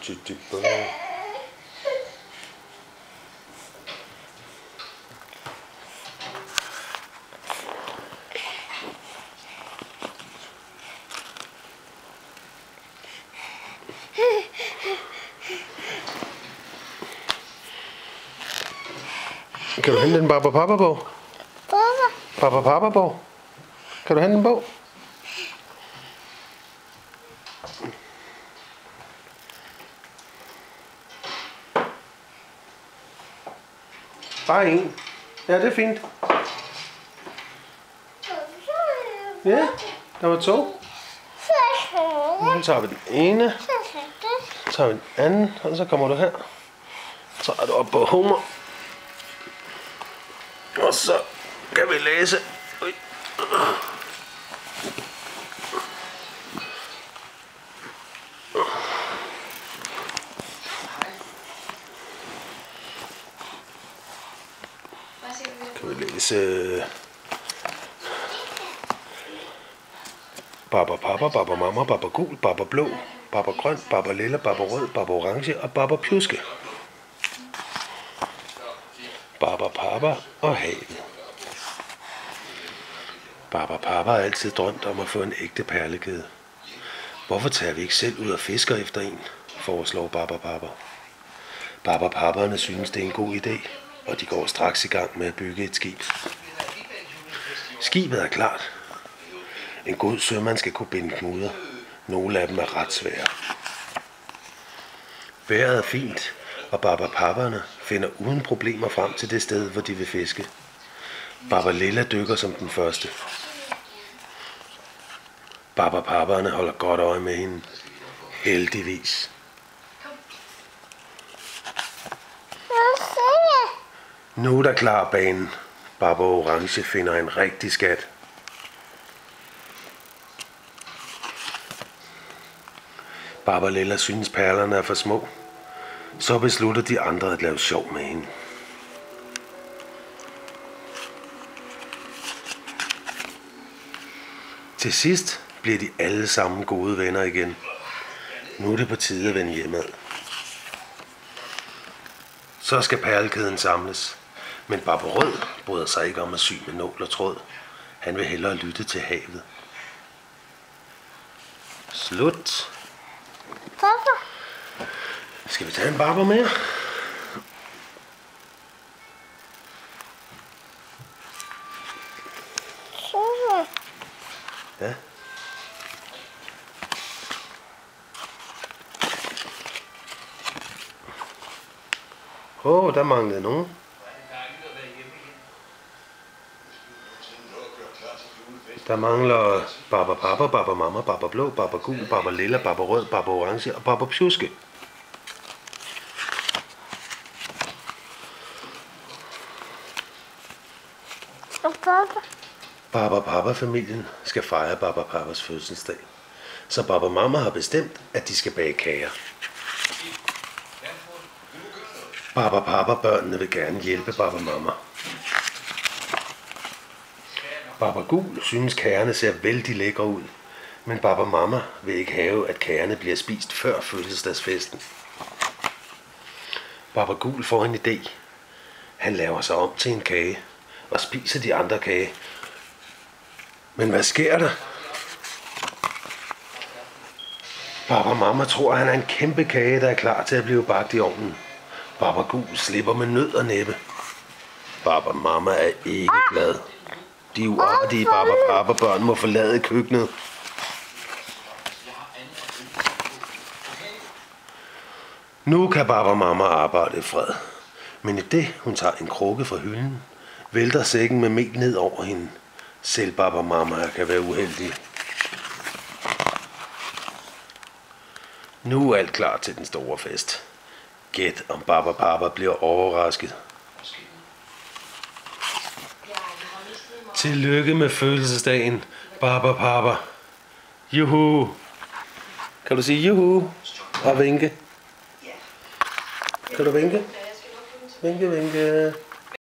Kan du hente en Baba Papa bog? Baba Papa bog? Kan du hente en bog? Bare en. Ja, det er fint. Ja, der var to. Nu tager vi den ene. Så tager vi den anden, og så kommer du her. Så er du op på Homer. Og så kan vi læse. Kan vi læse Baba Papa, Baba Mama, Baba Gul, Baba Blå, Baba Grøn, Baba Lilla, Baba Rød, Baba Orange og Baba Pjuske. Baba Papa og havet. Baba Papa har altid drømt om at få en ægte perlekæde. Hvorfor tager vi ikke selv ud og fisker efter en, foreslår Baba Papa. Baba Papaerne synes, det er en god idé, og de går straks i gang med at bygge et skib. Skibet er klart. En god sømand skal kunne binde knuder. Nogle af dem er ret svære. Vejret er fint, og Baba Papaerne finder uden problemer frem til det sted, hvor de vil fiske. Baba Lilla dykker som den første. Baba Papaerne holder godt øje med hende. Heldigvis. Nu er der klar banen. Baba Orange finder en rigtig skat. Baba Lilla synes perlerne er for små. Så beslutter de andre at lave sjov med hende. Til sidst bliver de alle sammen gode venner igen. Nu er det på tide at vende hjemad. Så skal perlekæden samles. Men Baba Rød bryder sig ikke om at sy med nål og tråd. Han vil hellere lytte til havet. Slut. Papa. Skal vi tage en Baba mere? Ja. Der manglede nogen. Der mangler Baba Papa, Baba Mama, Baba Blå, Baba Gul, Baba Lilla, Baba Rød, Baba Orange og Baba Pjuske. Baba Papa-familien skal fejre Baba Papas fødselsdag, så Baba Mama har bestemt, at de skal bage kager. Baba Papa-børnene vil gerne hjælpe Baba Mama. Baba Gul synes kagerne ser vældig lækre ud, men Baba Mama vil ikke have, at kagerne bliver spist før fødselsdagsfesten. Baba Gul får en idé. Han laver sig om til en kage og spiser de andre kage. Men hvad sker der? Baba Mama tror, han er en kæmpe kage, der er klar til at blive bagt i ovnen. Baba Gul slipper med nød og næppe. Baba Mama er ikke glad. De uartige Baba Papa-børn må forlade køkkenet. Nu kan Baba Mama arbejde i fred. Men i det, hun tager en krukke fra hylden, vælter sækken med mel ned over hende. Selv Baba Mama kan være uheldig. Nu er alt klar til den store fest. Gæt om Baba Papa bliver overrasket. Tillykke med fødselsdagen, Baba Papa. Juhu. Kan du sige juhu og vinke? Kan du vinke? Vinke, vinke.